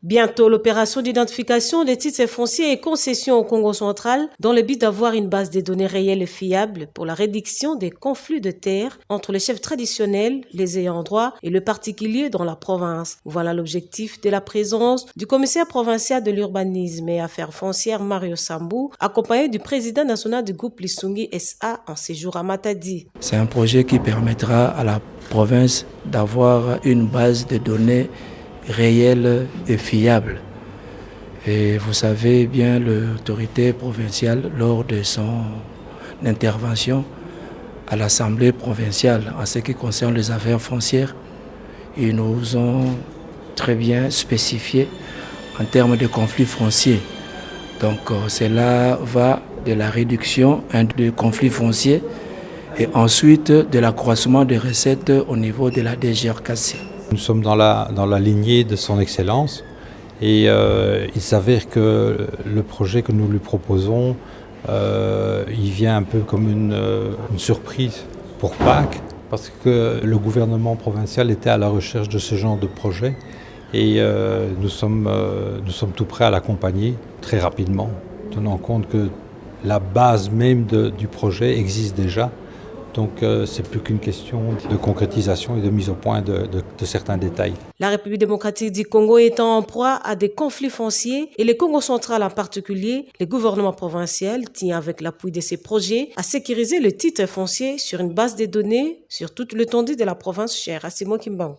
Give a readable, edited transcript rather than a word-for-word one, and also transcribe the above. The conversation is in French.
Bientôt, l'opération d'identification des titres fonciers et concessions au Congo central dans le but d'avoir une base de données réelle et fiable pour la réduction des conflits de terres entre les chefs traditionnels, les ayants droit et le particulier dans la province. Voilà l'objectif de la présence du commissaire provincial de l'urbanisme et affaires foncières Mario Sambou, accompagné du président national du groupe Lissungi SA en séjour à Matadi. C'est un projet qui permettra à la province d'avoir une base de données réelle et fiable. Et vous savez bien, l'autorité provinciale, lors de son intervention à l'Assemblée provinciale en ce qui concerne les affaires foncières, ils nous ont très bien spécifié en termes de conflits fonciers. Donc cela va de la réduction des conflits fonciers et ensuite de l'accroissement des recettes au niveau de la DGRCAC. Nous sommes dans la lignée de son Excellence et il s'avère que le projet que nous lui proposons, il vient un peu comme une surprise pour Pâques, parce que le gouvernement provincial était à la recherche de ce genre de projet et nous sommes tout prêts à l'accompagner très rapidement, tenant compte que la base même du projet existe déjà. Donc c'est plus qu'une question de concrétisation et de mise au point de certains détails. La République démocratique du Congo étant en proie à des conflits fonciers et le Congo central en particulier, le gouvernement provincial tient avec l'appui de ces projets à sécuriser le titre foncier sur une base de données sur toute l'étendue de la province chère à Simon Kimbangu.